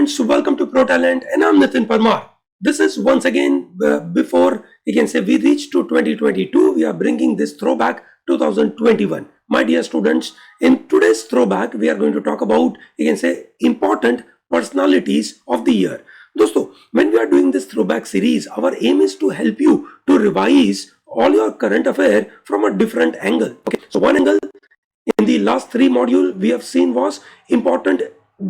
students, welcome to Pro Talent, and I'm Nitin Parmar. This is once again before you can say we reach to 2022. We are bringing this throwback 2021. My dear students, in today's throwback, we are going to talk about you can say important personalities of the year. Dosto, when we are doing this throwback series, our aim is to help you to revise all your current affair from a different angle. Okay, so one angle in the last three module we have seen was important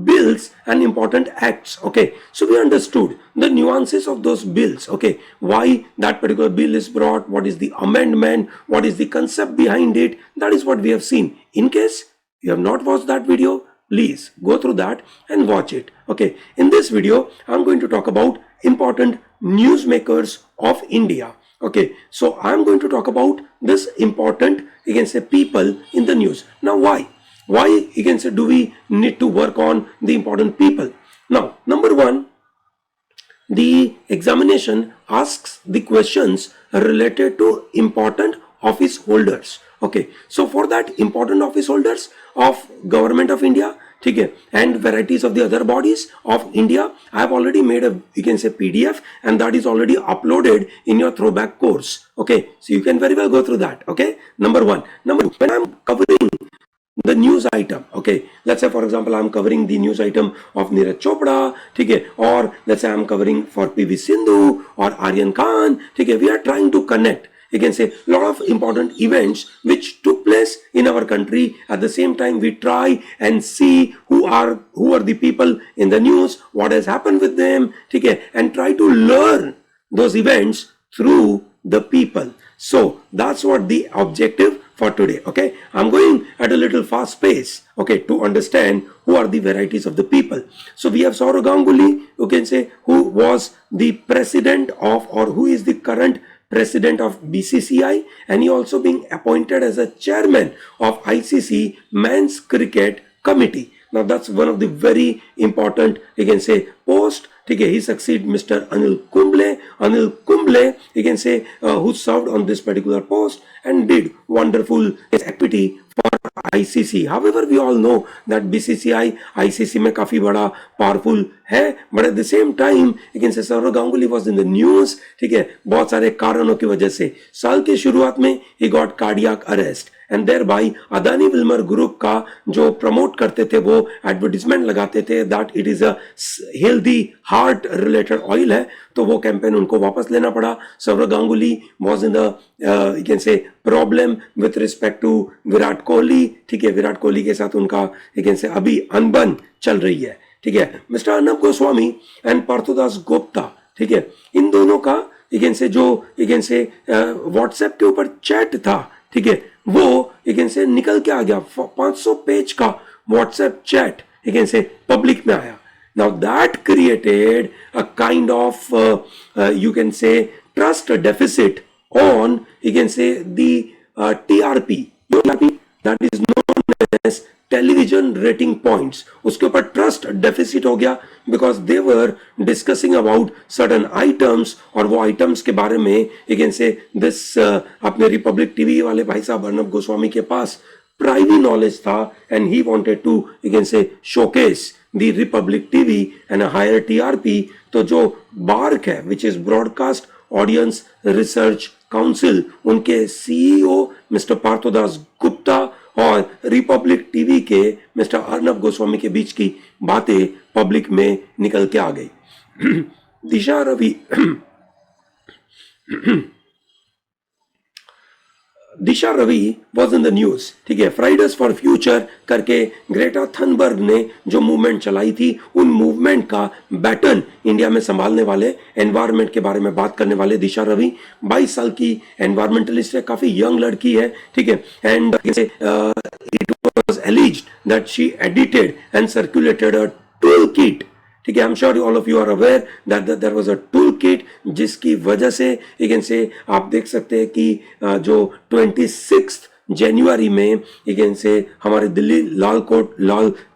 bills and important acts. Okay, so we understood the nuances of those bills. Okay, why that particular bill is brought, what is the amendment, what is the concept behind it. That is what we have seen. In case you have not watched that video, please go through that and watch it. Okay, in this video I'm going to talk about important newsmakers of India. Okay, so I'm going to talk about this important you can say people in the news. Now why you can say do we need to work on the important people? Now number one, the examination asks the questions related to important office holders. Okay, so for that important office holders of government of India, okay, and varieties of the other bodies of India, I have already made a you can say PDF, and that is already uploaded in your throwback course. Okay, so you can very well go through that. Okay, number one. Number two, when I'm covering the news item, okay, let's say for example I'm covering the news item of Neeraj Chopra, okay, or let's say I'm covering for PV Sindhu or Aryan Khan, okay, we are trying to connect you can say a lot of important events which took place in our country. At the same time we try and see who are the people in the news, what has happened with them, okay, and try to learn those events through the people. So that's what the objective for today. Okay, I'm going at a little fast pace, okay, to understand who are the varieties of the people. So we have Sourav Ganguly, you can say, who was the president of, or who is the current president of BCCI, and he also being appointed as a chairman of ICC Men's Cricket Committee. Now that's one of the very important you can say post. Okay, he succeed Mr. Anil Kumble, you can say who served on this particular post and did wonderful activity for ICC. However, we all know that BCCI ICC में काफी बड़ा powerful है, but at the same time you can say Sourav Ganguly was in the news. ठीक है, बहुत सारे कारणों की वजह से साल के शुरुआत में he got cardiac arrest, and thereby Adani Wilmer group का जो प्रमोट करते थे, वो एडवर्टीजमेंट लगाते थे that it is a healthy heart related oil है, तो वो कैंपेन उनको वापस लेना पड़ा. Sourav Ganguly was in the you can say problem with respect to Virat Kohli. ठीक है, विराट कोहली के साथ उनका you can say अभी अनबन चल रही है. ठीक है, मिस्टर अर्नब गोस्वामी एंड पार्थोदास गुप्ता, ठीक है, इन दोनों का you can say जो you can say व्हाट्सएप के ऊपर चैट था, ठीक है, वो you can say निकल के आ गया. 500 पेज का WhatsApp chat you can say public में आया. Now that created a kind of you can say trust deficit on you can say the TRP, that is known as television rating points. उसके ऊपर trust deficit हो गया because they were discussing about certain items, और वो items के बारे में you can say this अपने रिपब्लिक टीवी वाले भाई साहब अर्नब गोस्वामी के पास privy knowledge था, and he wanted to you can say showcase the Republic TV and a higher TRP. तो जो BARC है, which is Broadcast Audience Research Council, उनके CEO मिस्टर पार्थोदास गुप्ता और रिपब्लिक टीवी के मिस्टर अर्नब गोस्वामी के बीच की बातें पब्लिक में निकल के आ गई. Disha Ravi Disha Ravi was in the news. ठीक है, फ्राइडेज फॉर फ्यूचर करके ग्रेटा थनबर्ग ने जो मूवमेंट चलाई थी, उन मूवमेंट का बैटन इंडिया में संभालने वाले, एनवायरमेंट के बारे में बात करने वाले दिशा रवि 22 साल की एनवायरमेंटलिस्ट है, काफी यंग लड़की है. ठीक है, and it was alleged that she edited and circulated a tool kit. ठीक है, I am sure all of you are aware that there was a tool kit, जिसकी वजह से यू कैन से आप देख सकते हैं कि जो 26 जनवरी में यू कैन से हमारे दिल्ली लाल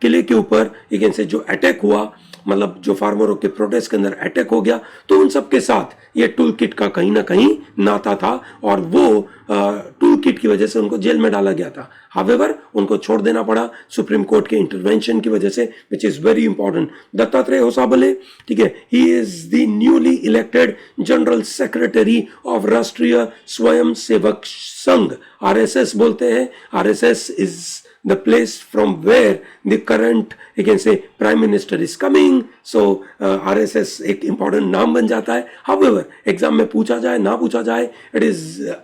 किले के ऊपर यू कैन से जो अटैक हुआ, मतलब जो फार्मरों के प्रोटेस्ट के अंदर अटैक हो गया, तो उन सब के साथ ये टूल किट का कहीं ना कहीं नाता था, और वो टूल किट की वजह से उनको जेल में डाला गया था. हावेवर उनको छोड़ देना पड़ा सुप्रीम कोर्ट के इंटरवेंशन की वजह से, which is very important. Dattatreya Hosabale, ठीक है, he is the newly elected general secretary of Rashtriya Swayam Sevak Sangh, RSS बोलते हैं। RSS is the place from where the current, you can say, prime minister is coming. So RSS एक important नाम बन जाता है। However, exam में पूछा जाए ना पूछा जाए, it is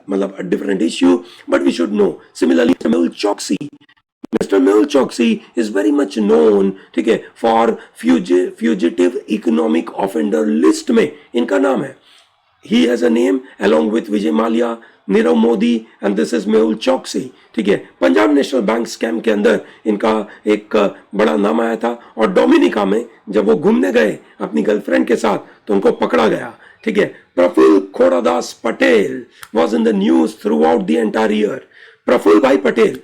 मतलब a different issue, but we should know. Similarly, Mehul Choksi, Mr. Mehul Choksi is very much known, ठीक है, for fugitive economic offender list में इनका नाम है। He has a name along with Vijay Mallya, Nirav Modi, and this is Mehul चौकसी, ठीक है। Punjab national bank scam के अंदर इनका एक बड़ा नाम आया था, और डोमिनिका में जब वो घूमने गए अपनी गर्लफ्रेंड के साथ तो उनको पकड़ा गया, ठीक है। Praful Khodadas Patel was in the news throughout the entire year. Praful bhai Patel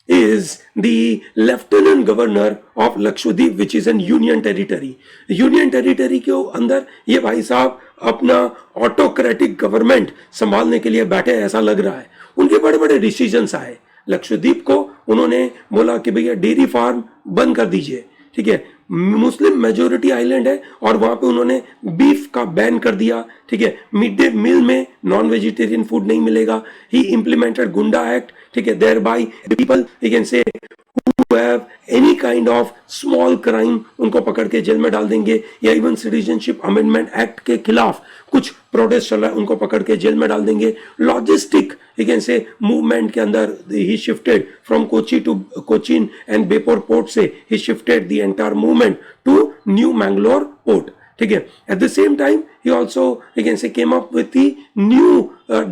is the lieutenant governor of Lakshadweep, which is an union territory. Union territory के अंदर ये भाई साहब अपना ऑटोक्रेटिक गवर्नमेंट संभालने के लिए बैठे, ऐसा लग रहा है। उनके बड़े बड़े डिसीजंस आए। लक्षद्वीप को उन्होंने बोला कि भैया डेयरी फार्म बंद कर दीजिए, ठीक है। मुस्लिम मेजोरिटी आइलैंड है और वहां पे उन्होंने बीफ का बैन कर दिया, ठीक है। मिड डे मील में नॉन वेजिटेरियन फूड नहीं मिलेगा। ही इंप्लीमेंटेड गुंडा एक्ट, ठीक है। Thereby people you can say who have any kind of small crime उनको पकड़ के जेल में डाल देंगे, या इवन सिटीजनशिप अमेंडमेंट एक्ट के खिलाफ कुछ प्रोटेस्ट चल रहा है उनको पकड़ के जेल में डाल देंगे। Logistic you can say movement के अंदर ही shifted from Kochi to Cochin and Beypore port से ही shifted the entire movement to new Mangalore port, ठीक है। At the same time he also, you can say, came up with the new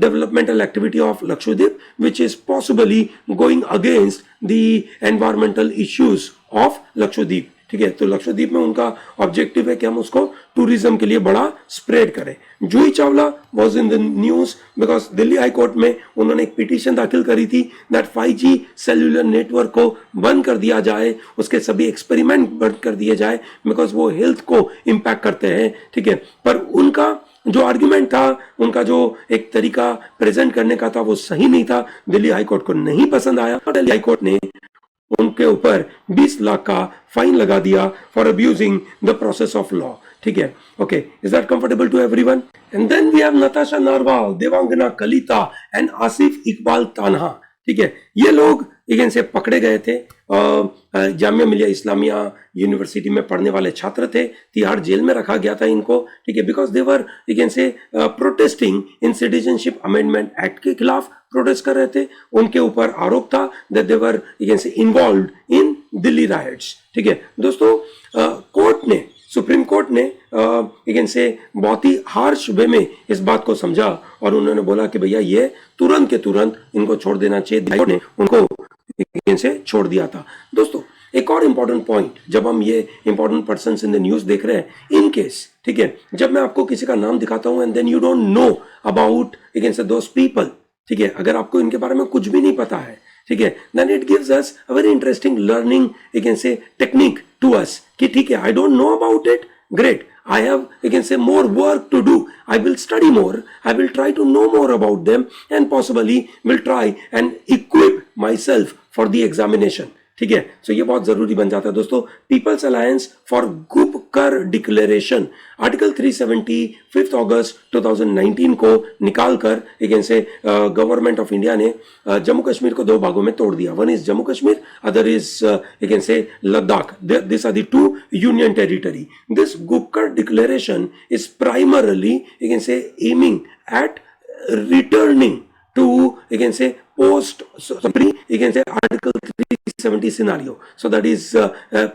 developmental activity of Lakshadweep, which is possibly going against the environmental issues of Lakshadweep, ठीक है। तो लक्षद्वीप में उनका objective है कि हम उसको टूरिज्म के लिए बड़ा स्प्रेड करें। Juhi Chawla was in the news because Delhi high court में उन्होंने एक पिटीशन दाखिल करी थी दैट 5G सेल्यूलर नेटवर्क को बंद कर दिया जाए, उसके सभी एक्सपेरिमेंट बंद कर दिए जाए बिकॉज वो हेल्थ को इम्पैक्ट करते हैं, ठीक है। पर उनका जो आर्ग्यूमेंट था, उनका जो एक तरीका प्रेजेंट करने का था, वो सही नहीं था। दिल्ली हाई कोर्ट को नहीं पसंद आया। दिल्ली हाई कोर्ट ने उनके ऊपर 20 लाख का फाइन लगा दिया for abusing the process of law, ठीक है। Okay, is that comfortable to everyone? And then we have Natasha Narwal, Devangana Kalita and Asif Iqbal Tanha, ठीक है। ये लोग इगेन से पकड़े गए थे, जामिया मिलिया इस्लामिया यूनिवर्सिटी में पढ़ने वाले छात्र थे। तिहाड़ जेल में रखा गया था इनको, ठीक है, बिकॉज दे वर इगेन से प्रोटेस्टिंग इन सिटीजनशिप अमेंडमेंट एक्ट के खिलाफ प्रोटेस्ट कर रहे थे। उनके ऊपर आरोप था दैट दे वर इगेन से इन्वॉल्व्ड इन दिल्ली राइट्स, ठीक है। दोस्तों, कोर्ट ने, सुप्रीम कोर्ट ने इगेन से बहुत ही हार्श वे में इस बात को समझा और उन्होंने बोला कि भैया ये तुरंत के तुरंत इनको छोड़ देना चाहिए। ने उनको से छोड़ दिया था। दोस्तों, एक और इंपॉर्टेंट पॉइंट, जब हम ये important persons in the news देख रहे हैं, इन केस, ठीक है, जब मैं आपको किसी का नाम दिखाता हूं and then you don't know about you can say those people, ठीक है, अगर आपको इनके बारे में कुछ भी नहीं पता है, ठीक है, then it gives us a very interesting learning you can say technique to us कि ठीक है, I don't know about it, great, I have, you can say, more work to do. I will study more, I will try to know more about them and possibly will try and equip myself for the examination, ठीक है। सो ये बहुत जरूरी बन जाता है। दोस्तों, people's alliance for Gupkar declaration, article 370 5 अगस्त 2019 को निकालकर इगेन से गवर्नमेंट ऑफ इंडिया ने जम्मू कश्मीर को दो भागों में तोड़ दिया। One is Jammu Kashmir, other is again say Ladakh. This are the two union territory. This Gupkar declaration is primarily again say aiming at returning to, you can say, post, you can say, article 370 scenario. So that is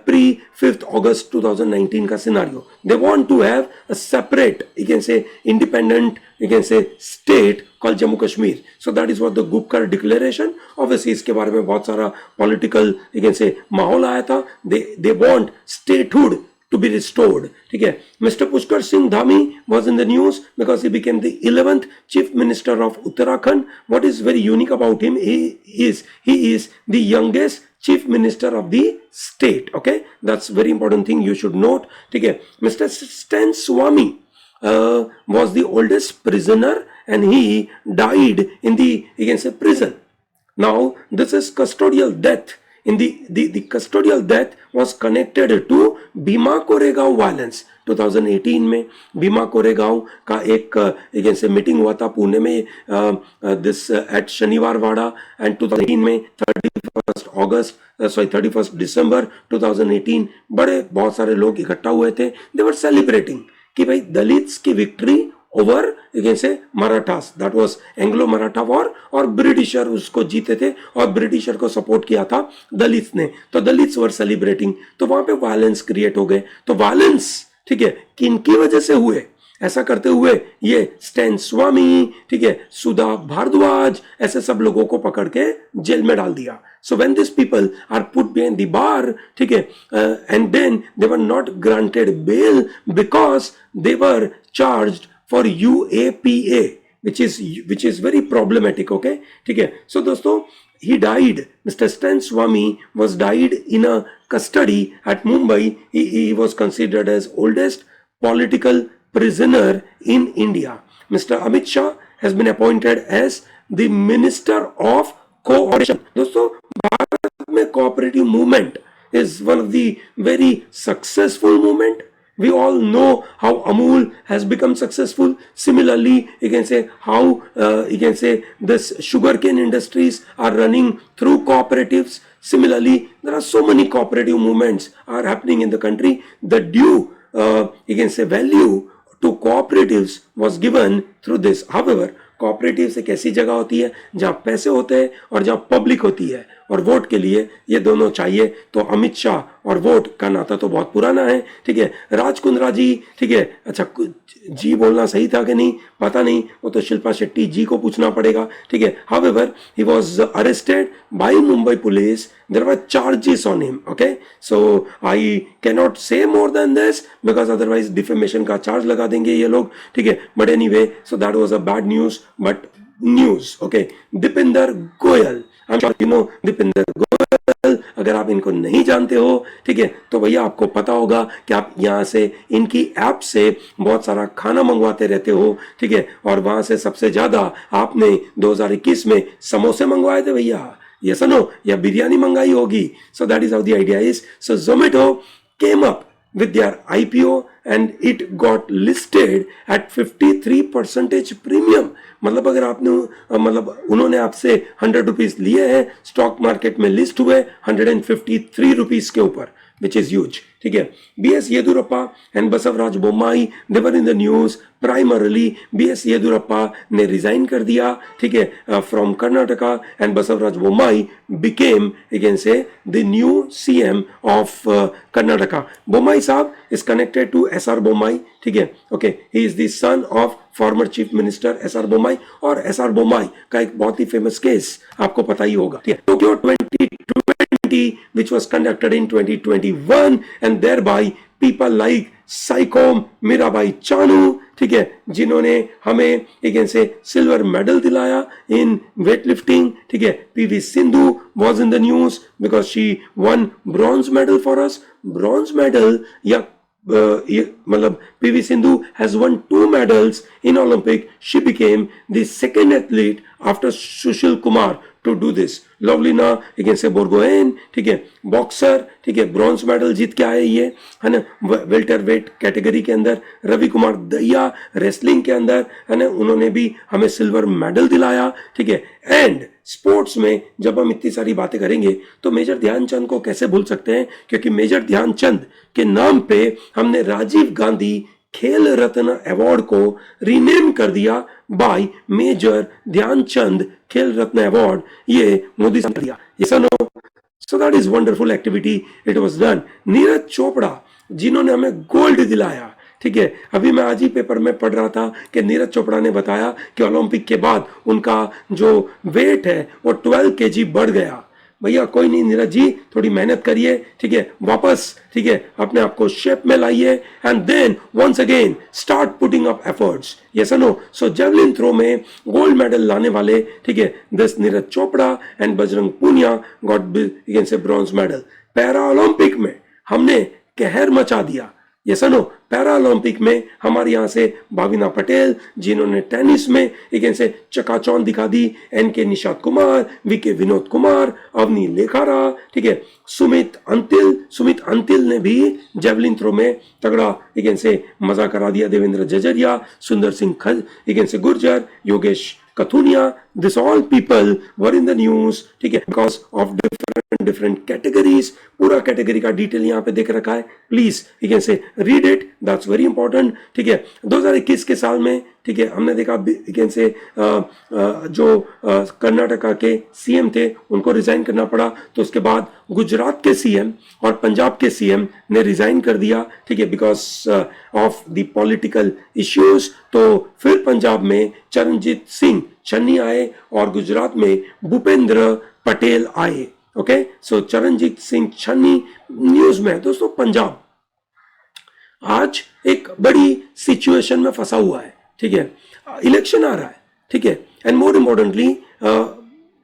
pre 5th August 2019 ka scenario. They want to have a separate, you can say, independent, you can say, state called Jammu Kashmir. So that is what the Gupkar declaration. Obviously इसके बारे में बहुत सारा political, you can say, माहौल आया था। They want statehood to be restored, ठीक है। Mr. Pushkar Singh Dhami was in the news because he became the 11th Chief Minister of Uttarakhand. What is very unique about him, he is the youngest Chief Minister of the state, okay, that's very important thing you should note, ठीक है। Mr. Stan Swamy was the oldest prisoner and he died in the, you can say, prison. Now this is custodial death in the custodial death was connected to Bhima Koregaon violence. 2018 में भीमा कोरेगांव का एक से meeting हुआ था पुणे में this eight शनिवार वाड़ा, and 2018 में 31 दिसंबर 2018 बहुत सारे लोग इकट्ठा हुए थे। दे वर सेलिब्रेटिंग कि भाई दलित्स की विक्ट्री ओवर से Marathas, that was Anglo Maratha war, और ब्रिटिशर उसको जीते थे और ब्रिटिशर को सपोर्ट किया था दलित्स ने, तो दलित्स वर सेलिब्रेटिंग, तो वहां पे वायलेंस क्रिएट हो गए। तो वायलेंस ठीक है किनकी वजह से हुए, ऐसा करते हुए ये स्टैन स्वामी, ठीक है, सुधा भारद्वाज, ऐसे सब लोगों को पकड़ के जेल में डाल दिया। So when this people are put behind the bar, ठीक है, and then they were not granted bail because they were charged for UAPA, which is very problematic, okay, ठीक है। So दोस्तों, he died, Mr. Stan Swamy was died in a custody at Mumbai. He was considered as oldest political prisoner in India. Mr. Amit Shah has been appointed as the Minister of Coordination. दोस्तों, भारत में cooperative movement is one of the very successful movement. We all know how Amul has become successful. Similarly, you can say how you can say this sugarcane industries are running through cooperatives. Similarly, there are so many cooperative movements are happening in the country. The due you can say value to cooperatives was given through this. However, cooperatives एक ऐसी जगह होती है जहां पैसे होते हैं और जहां पब्लिक होती है, और वोट के लिए ये दोनों चाहिए। तो अमित शाह और वोट का नाता तो बहुत पुराना है, ठीक है। राज कुंद्रा जी, ठीक है, अच्छा जी बोलना सही था कि नहीं पता नहीं, वो तो शिल्पा शेट्टी जी को पूछना पड़ेगा, ठीक है। However he was arrested by Mumbai police, there were charges on him, okay. So I can not say more than this because otherwise defamation का चार्ज लगा देंगे ये लोग, ठीक है। But anyway, so that was a bad news, but news, okay. Deepinder Goyal, I am sure you know Deepinder Goyal, अगर आप इनको नहीं जानते हो, ठीक है, तो भैया आपको पता होगा कि आप यहाँ से इनकी ऐप से बहुत सारा खाना मंगवाते रहते हो, ठीक है, और वहां से सबसे ज्यादा आपने 2021 में समोसे मंगवाए थे भैया, ये सुनो, या बिरयानी मंगाई होगी। So that is how the idea is. So Zomato came up with their IPO and it got listed at 53% premium। मतलब अगर आपने मतलब उन्होंने आपसे 100 रुपीज लिए हैं, स्टॉक मार्केट में लिस्ट हुए 153 रुपीज के ऊपर, which is huge, ठीक है। BS Yediyurappa and Basavaraj Bommai, they were in the news primarily। BS Yediyurappa ने रिजाइन कर दिया, ठीक है, from Karnataka, and Basavaraj Bommai became, you can say, the new CM of Karnataka. Bommai साहब is connected to SR Bommai, ठीक है, okay, he is the son of former chief minister SR Bommai, और SR Bommai का एक बहुत ही फेमस केस आपको पता ही होगा, ठीक है, Tokyo 2020 which was conducted in 2021 and thereby people like Saikhom Mirabai Chanu, ठीक है, जिन्होंने हमें एक से सिल्वर मेडल दिलाया इन वेट लिफ्टिंग, ठीक है। PV Sindhu was in the news because she won bronze medal for us। Bronze medal या मतलब PV Sindhu has won 2 medals in Olympic। She became the second athlete after Sushil Kumar to do this। Lovlina against Borgohain, ठीक है, boxer, ठीक है, bronze medal जीत के आए ये, है ना, वेल्टर वेट कैटेगरी के अंदर। रवि कुमार दहिया रेसलिंग के अंदर, है ना, उन्होंने भी हमें सिल्वर मेडल दिलाया, ठीक है। एंड स्पोर्ट्स में जब हम इतनी सारी बातें करेंगे तो मेजर ध्यानचंद को कैसे भूल सकते हैं, क्योंकि मेजर ध्यानचंद के नाम पे हमने राजीव गांधी खेल रत्न अवार्ड को रीनेम कर दिया बाय मेजर ध्यानचंद खेल रत्न अवार्ड, ये मोदी ने दिया। So that is wonderful activity it was done. Neeraj Chopra जिन्होंने हमें गोल्ड दिलाया, ठीक है, अभी मैं आज ही पेपर में पढ़ रहा था कि नीरज चोपड़ा ने बताया कि ओलंपिक के बाद उनका जो वेट है वो 12 kg बढ़ गया। भैया कोई नहीं नीरज जी, थोड़ी मेहनत करिए, ठीक है, वापस, ठीक है, अपने आप को शेप में लाइए, and then once again start putting up efforts. Yes no. So javelin throw में गोल्ड मेडल लाने वाले, ठीक है, this Neeraj Chopra and Bajrang Punia got bronze medal. Para Olympic में हमने कहर मचा दिया, ये सुनो, पैरा ओलंपिक में हमारे यहाँ से भाविना पटेल, जिन्होंने टेनिस में एक ऐसे चकाचौंध दिखा दी, एनके निशांत कुमार, वीके विनोद कुमार, अवनी लेखारा, ठीक है, सुमित अंतिल ने भी जेवलिन थ्रो में तगड़ा एक ऐसे मजा करा दिया, देवेंद्र जजरिया, सुंदर सिंह एक ऐसे Gurjar, Yogesh Kathuniya, this all people were in the news, ठीक है, बिकॉज ऑफ डिफरेंट कैटेगरीज। पूरा कैटेगरी का डिटेल यहाँ पे देख रखा है, please you can say read it, that's very important, ठीक है। 2021 के साल में, ठीक है, हमने देखा यू कैन से जो कर्नाटका के सीएम थे उनको रिजाइन करना पड़ा, तो उसके बाद गुजरात के सीएम और पंजाब के सीएम ने रिजाइन कर दिया, ठीक है, because of the political issues. तो फिर पंजाब में चरणजीत सिंह चन्नी आए और गुजरात में भूपेंद्र पटेल आए। ओके, सो चरणजीत सिंह चन्नी न्यूज में। दोस्तों, पंजाब आज एक बड़ी सिचुएशन में फंसा हुआ है, ठीक है, इलेक्शन आ रहा है, ठीक है, एंड मोर इम्पोर्टेंटली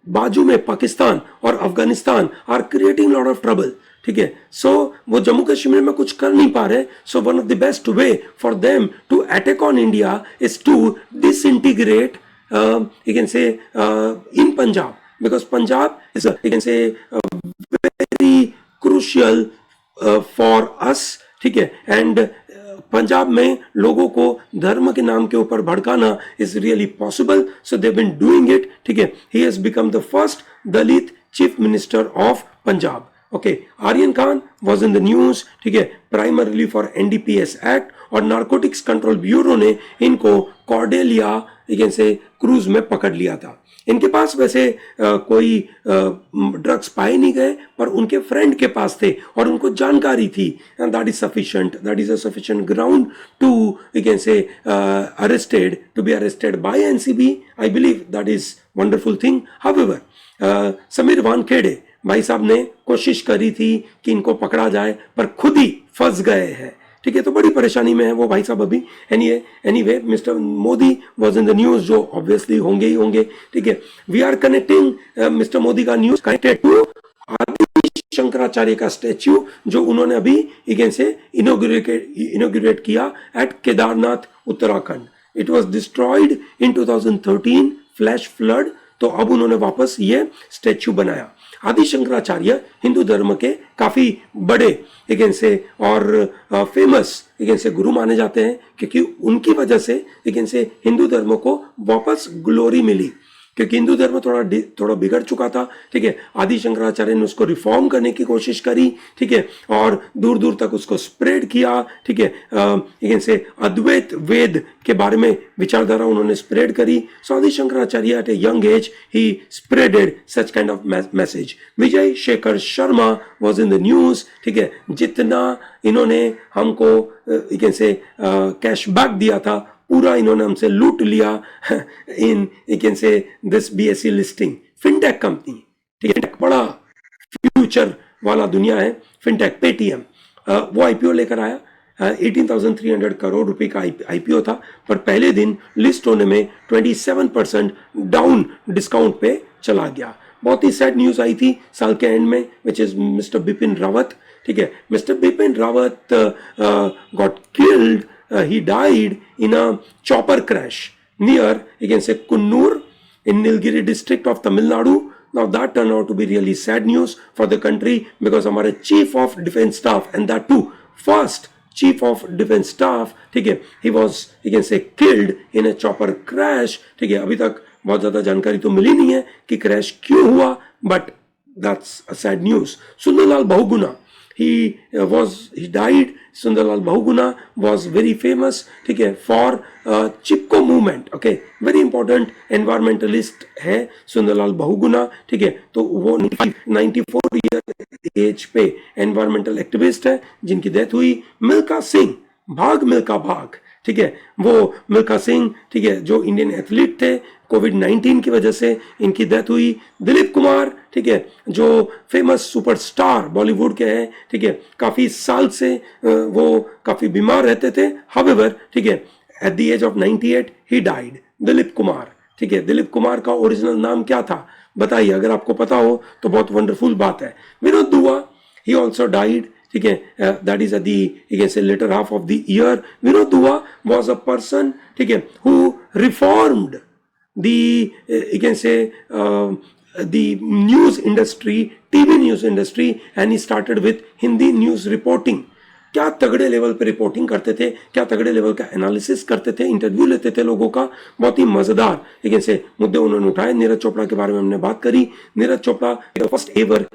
बाजू में पाकिस्तान और Afghanistan are creating lot of trouble, ठीक है। सो वो जम्मू कश्मीर में कुछ कर नहीं पा रहे, so one of the best way for them to attack on India is to disintegrate you can say in Punjab, because Punjab is you can say very crucial for us, ठीक है, एंड पंजाब में लोगों को धर्म के नाम के ऊपर भड़काना is really possible, so they been doing it, ठीक है। He has become the first Dalit chief minister of Punjab. Okay, Aryan Khan was in the news, ठीक है, प्राइमरली फॉर एनडीपीएस एक्ट, और नारकोटिक्स कंट्रोल ब्यूरो ने इनको कॉर्डेलिया से क्रूज में पकड़ लिया था। इनके पास वैसे कोई ड्रग्स पाए नहीं गए, पर उनके फ्रेंड के पास थे और उनको जानकारी थी, and that is sufficient, that is a sufficient ground to you can say to be arrested by NCB. I believe that is wonderful thing. However Sameer Wankhede भाई साहब ने कोशिश करी थी कि इनको पकड़ा जाए, पर खुद ही फंस गए हैं, ठीक है, तो बड़ी परेशानी में है वो भाई साहब अभी। Anyway mister Modi was in the news, जो ऑब्वियसली होंगे ही होंगे, ठीक है। We are connecting mister Modi का न्यूज कनेक्टेड टू आदि शंकराचार्य का स्टैच्यू, जो उन्होंने अभी इगेन से इनोग्रेट किया at Kedarnath Uttarakhand. It was destroyed in 2013 flash flood, तो अब उन्होंने वापस ये स्टैच्यू बनाया। आदि शंकराचार्य हिंदू धर्म के काफी बड़े एक से और फेमस एक से गुरु माने जाते हैं, क्योंकि उनकी वजह से एक से हिंदू धर्म को वापस ग्लोरी मिली, क्योंकि हिंदू धर्म थोड़ा बिगड़ चुका था, ठीक है। आदि शंकराचार्य ने उसको रिफॉर्म करने की कोशिश करी, ठीक है, और दूर दूर तक उसको स्प्रेड किया, ठीक है, एक से अद्वैत वेद के बारे में विचारधारा उन्होंने स्प्रेड करी। So Adi Shankaracharya at a young age he spreaded such kind of message. Vijay Shekhar Sharma was in the news, ठीक है, जितना इन्होंने हमको एक से कैशबैक दिया था, पूरा इन्होंने हमसे लूट लिया in you can say this BSE listing. Fintech company, ठीक है, बड़ा फ्यूचर वाला दुनिया है फिनटेक, पेटीएम, वो आईपीओ लेकर आया। 18,300 करोड़ रुपए का आईपीओ था, पर पहले दिन लिस्ट होने में 27% डाउन डिस्काउंट पे चला गया। बहुत ही सैड न्यूज आई थी साल के एंड में, which is mister Bipin Rawat, ठीक है। Mister Bipin Rawat got killed, he died in a chopper crash near, you can say, Kunnur in Nilgiri district of Tamil Nadu. Now that turned out to be really sad news for the country, because हमारे chief of defense staff, and that too first chief of defense staff, ठीक है, he was, you can say, killed in a chopper crash, ठीक है। अभी तक बहुत ज्यादा जानकारी तो मिली नहीं है कि क्रैश क्यों हुआ, but that's a sad news. Sundarlal Bahuguna, he died. Sundarlal Bahuguna was very famous, ठीक है, for Chipko movement, okay, very important environmentalist है सुंदरलाल बहुगुणा, ठीक है। तो वो 94 ईयर एज पे एनवायरमेंटल एक्टिविस्ट है, जिनकी डेथ हुई। मिल्खा सिंह, भाग मिल्खा भाग, ठीक है, वो मिल्खा सिंह, ठीक है, जो इंडियन एथलीट थे, कोविड-19 की वजह से इनकी डेथ हुई। दिलीप कुमार, ठीक है, जो फेमस सुपरस्टार बॉलीवुड के हैं, ठीक है, काफी साल से वो काफी बीमार रहते थे। हाउएवर, ठीक है, at the age of 98 he died. Dilip Kumar, ठीक है, दिलीप कुमार का ओरिजिनल नाम क्या था बताइए, अगर आपको पता हो तो बहुत वंडरफुल बात है। विनोद दुआ, ही ऑल्सो डाइड ठीक है, that is the you can say later half of the year. Vinod Dua was a person, ठीक है, who reformed the you can say the news industry, TV news industry, and he started with Hindi news reporting. क्या तगड़े level पे reporting करते थे, क्या तगड़े level का एनालिसिस करते थे, इंटरव्यू लेते थे लोगों का, बहुत ही मजेदार लेकिन से मुद्दे उन्होंने उठाए. नीरज चोपड़ा के बारे में हमने बात करी. Neeraj Chopra first ever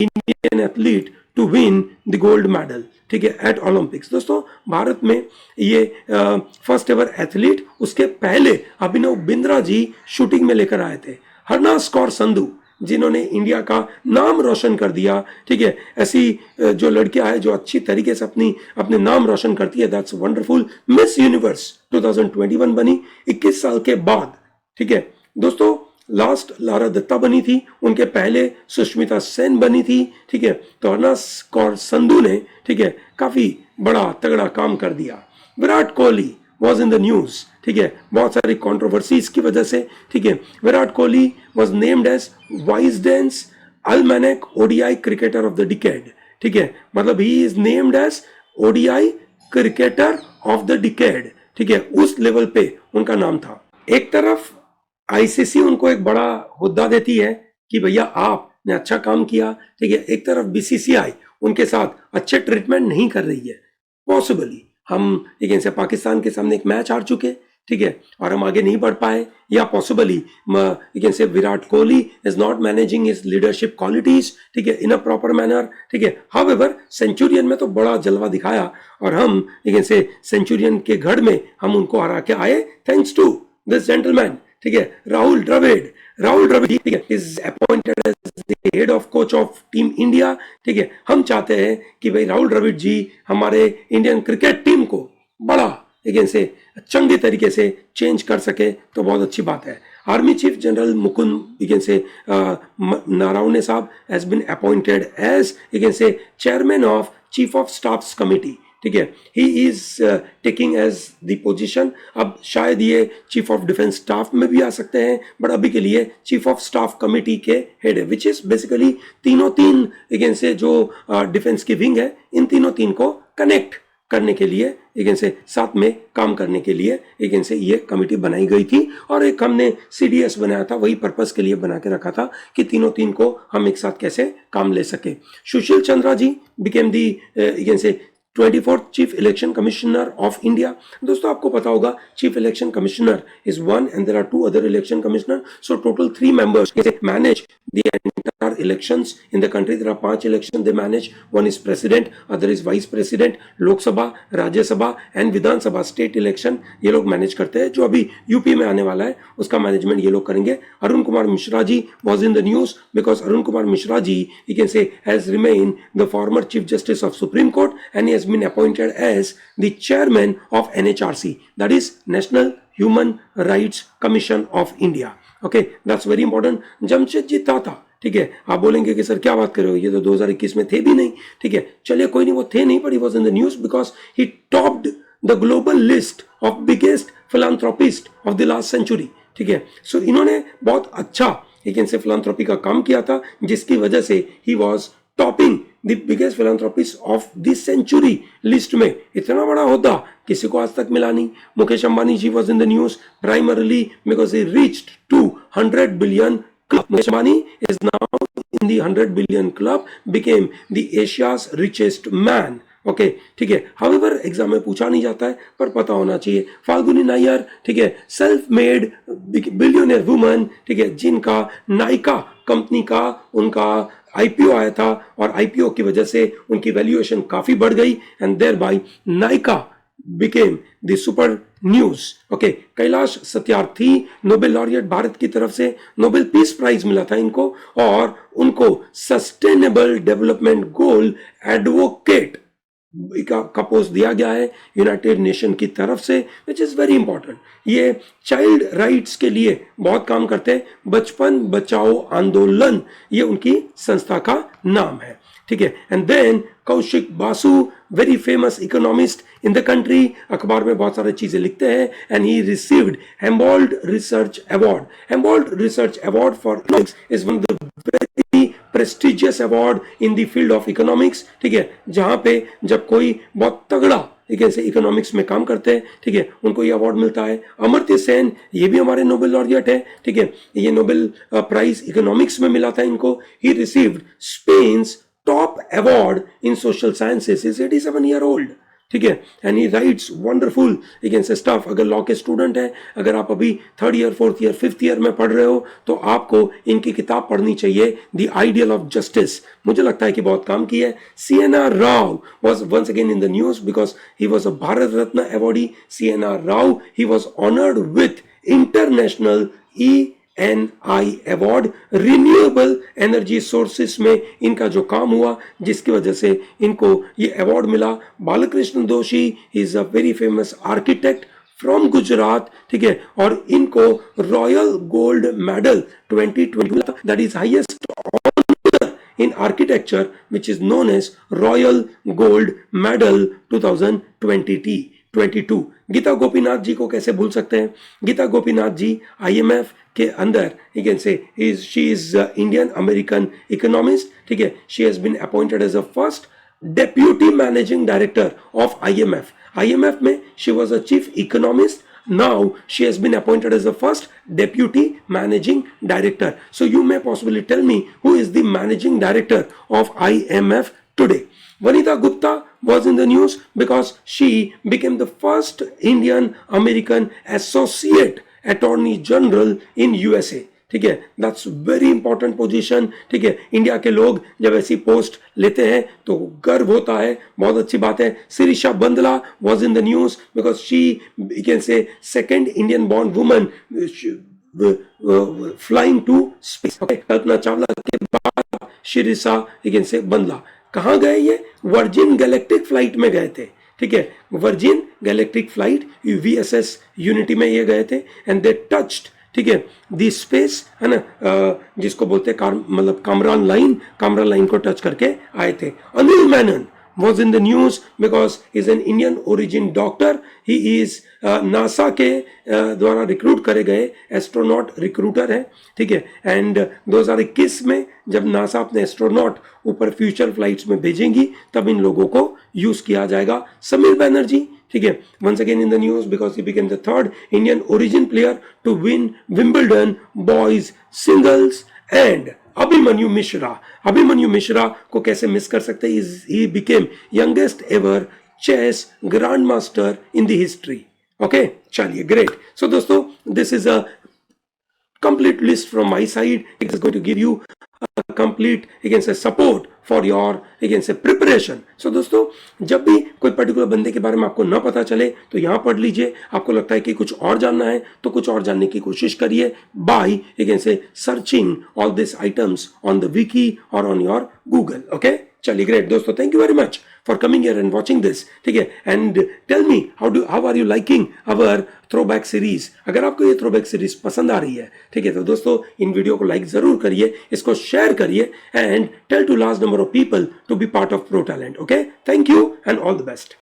Indian athlete to win the gold medal, ठीक है, एट ओलंपिक्स. दोस्तों भारत में ये फर्स्ट एवर एथलीट, उसके पहले अभिनव बिंद्रा जी शूटिंग में लेकर आए थे. हरनाज कौर संधू जिन्होंने इंडिया का नाम रोशन कर दिया, ठीक है, ऐसी जो लड़कियां है जो अच्छी तरीके से अपने नाम रोशन करती है, दैट्स वंडरफुल. मिस यूनिवर्स 2021 बनी 21 साल के बाद, ठीक है. दोस्तों लास्ट लारा दत्ता बनी थी, उनके पहले सुष्मिता सेन बनी थी, ठीक है. तो हरनाज कौर संधू ने, ठीक है, काफी बड़ा तगड़ा काम कर दिया. Virat Kohli was in the news, ठीक है, बहुत सारी कॉन्ट्रोवर्सीज की वजह से, ठीक है. Virat Kohli was named as Wisden's almanack ODI cricketer of the decade, ठीक है, मतलब he is named as ODI cricketer of the decade, ठीक है, उस लेवल पे उनका नाम था. एक तरफ आईसीसी उनको एक बड़ा हुद्दा देती है कि भैया आपने अच्छा काम किया, ठीक है, एक तरफ बीसीसीआई उनके साथ अच्छे ट्रीटमेंट नहीं कर रही है. पॉसिबली हम लेकिन से पाकिस्तान के सामने एक मैच हार चुके, ठीक है, और हम आगे नहीं बढ़ पाए, या पॉसिबली लेकिन से Virat Kohli is not managing his leadership qualities, ठीक है, इन अ प्रॉपर मैनर, ठीक है. हाउएवर सेंचुरियन में तो बड़ा जलवा दिखाया और हम लेकिन से सेंचुरियन के गढ़ में हम उनको हरा के आए, थैंक्स टू दिस जेंटलमैन, ठीक है, राहुल द्रविड़. ठीक है, is appointed as the head of coach of team India, ठीक है. हम चाहते हैं कि भाई राहुल द्रविड़ जी हमारे इंडियन क्रिकेट टीम को बड़ा लेकिन से चंगे तरीके से चेंज कर सके तो बहुत अच्छी बात है. आर्मी चीफ जनरल मुकुंद लेकिन से नारावने साहब has been appointed as you can say chairman of chief of staffs committee, ठीक है. He is taking as the position. अब शायद ये चीफ ऑफ डिफेंस स्टाफ में भी आ सकते हैं, बट अभी के लिए चीफ ऑफ स्टाफ कमिटी के हेड है, विच इज बेसिकली तीन लेकिन से जो डिफेंस की विंग है, इन तीन को कनेक्ट करने के लिए लेकिन से साथ में काम करने के लिए लेकिन से ये कमेटी बनाई गई थी. और एक हमने सीडीएस बनाया था, वही पर्पस के लिए बना के रखा था कि तीन को हम एक साथ कैसे काम ले सके. सुशील चंद्रा जी became the you can say 24th chief election commissioner of India. दोस्तों आपको पता होगा chief election commissioner is one and there are two other election commissioner, so total 3 members manage the entire elections in the country. There are 5 elections they manage. One is president, other is vice president, Lok Sabha, Rajya Sabha and Vidhan Sabha. State election ये लोग manage करते हैं. जो अभी UP में आने वाला है उसका मैनेजमेंट ये लोग करेंगे. Arun Kumar Mishra ji was in the news because Arun Kumar Mishra ji you can say has remained the former chief justice of Supreme Court and he has been appointed as the chairman of NHRC, that is National Human Rights Commission of India. Okay, that's very important. Jamshedji Tata, ठीक है, आप बोलेंगे कि sir क्या बात कर रहे हो, ये तो 2021 में थे भी नहीं, ठीक है, चलिए कोई नहीं, वो थे नहीं, but he was in the news because he topped the global list of biggest philanthropist of the last century, ठीक है. सो इन्होंने बहुत अच्छा लेकिन से फिलांथ्रोपी का काम किया था, जिसकी वजह से he was topping the biggest philanthropist of this century list में. इतना बड़ा होता किसी को आज तक मिला नहीं. Mukesh Ambani ji was in the news primarily because he reached to 100 billion club. Mukesh Ambani is now in the 100 billion club, became the Asia's richest man. Okay, ठीक है. हाउएवर एग्जाम में पूछा नहीं जाता है पर पता होना चाहिए. फाल्गुनी नायर, ठीक है, सेल्फ मेड बिलियनियर वुमन, ठीक है, जिनका नायका कंपनी का उनका आईपीओ आया था और आईपीओ की वजह से उनकी वैल्यूएशन काफी बढ़ गई and thereby Nykaa became the super news. Okay, Kailash Satyarthi Nobel laureate, Bharat की तरफ से नोबेल पीस प्राइज मिला था इनको और उनको सस्टेनेबल डेवलपमेंट गोल एडवोकेट का पोस्ट दिया गया है यूनाइटेड नेशन की तरफ से, विच इज वेरी इंपॉर्टेंट. ये चाइल्ड राइट्स के लिए बहुत काम करते हैं. बचपन बचाओ आंदोलन ये उनकी संस्था का नाम है, ठीक है. And then Kaushik Basu, very famous economist in the country, अखबार में बहुत सारी चीजें लिखते हैं and he received Humboldt research award. Humboldt research award for economics is one of the very prestigious award in the field of economics, ठीक है, जहां पे जब कोई बहुत तगड़ा ठीक है से इकोनॉमिक्स में काम करते हैं, ठीक है, उनको ये अवार्ड मिलता है। अमर्त्य सेन ये भी हमारे नोबेल लॉरिएट है, ठीक है, ये नोबेल प्राइज इकोनॉमिक्स में मिला था इनको। He received spans top award in social sciences, is 87 year old, ठीक है, and he rights wonderful against stuff. अगर लॉ के स्टूडेंट है, अगर आप अभी 3rd year 4th year 5th year में पढ़ रहे हो, तो आपको इनकी किताब पढ़नी चाहिए, द आइडियल ऑफ जस्टिस। मुझे लगता है कि बहुत काम की है। CNR Rao was once again in the news because he was a Bharat Ratna awardee. CNR Rao, he was honored with International ENI award. Renewable energy sources में इनका जो काम हुआ, जिसकी वजह से इनको ये अवार्ड मिला। बालकृष्ण दोषी is a very famous architect from Gujarat, ठीक है, और इनको royal gold medal 2020 that is highest in architecture which is known as Royal Gold Medal 2022। Geeta Gopinath ji को कैसे भूल सकते हैं? गीता गोपीनाथ जी IMF के अंदर you can say she is Indian American economist, ठीक है, she has been appointed as a first deputy managing director of IMF। IMF में she was a chief economist, now she has been appointed as the first deputy managing director। So you may possibly tell me who is the managing director of IMF today? Vanita Gupta was in the news because she became the first Indian American associate attorney general in USA, ठीक है, that's very important position, ठीक है। India के लोग जब ऐसी post लेते हैं तो गर्व होता है, बहुत अच्छी बात है। Sirisha Bandla was in the news because she can say second Indian born woman flying to space. Kalpana Chawla के बाद शिरीषा कैन से बंदला कहाँ गए? ये वर्जिन गैलेक्टिक फ्लाइट में गए थे, ठीक है, virgin galactic flight VSS unity में ये गए थे एंड दे टच्ड, ठीक है, दी स्पेस है ना, जिसको बोलते हैं मतलब कामरान लाइन को टच करके आए थे। Anil Menon was in the news because he is an Indian origin doctor। he is NASA के द्वारा रिक्रूट करे गए एस्ट्रोनॉट रिक्रूटर है, ठीक है, एंड 2021 में जब नासा अपने एस्ट्रोनॉट ऊपर फ्यूचर फ्लाइट्स में भेजेंगी तब इन लोगों को यूज किया जाएगा। समीर बैनर्जी, ठीक है, once again in the news because he became the 3rd Indian origin player to win Wimbledon boys singles। and Abhimanyu Mishra को कैसे मिस कर सकते हैं? he became youngest ever chess grandmaster in the history। Okay, चलिए, ग्रेट। सो दोस्तों, this is a complete list from my side। it is going to give you a complete support for your preparation। so दोस्तों, जब भी कोई particular बंदे के बारे में आपको ना पता चले तो यहाँ पढ़ लीजिए। आपको लगता है कि कुछ और जानना है तो कुछ और जानने की कोशिश करिए by searching all this items on the wiki और ऑन योर गूगल। ओके, चलिए, ग्रेट दोस्तों, thank you very much for coming here and watching this, ठीक है, and tell me how are you liking our throwback series. अगर आपको ये throwback series पसंद आ रही है, ठीक है, तो दोस्तों इन वीडियो को लाइक जरूर करिए, इसको शेयर करिए and tell to large number of people to be part of pro talent. Okay, thank you and all the best.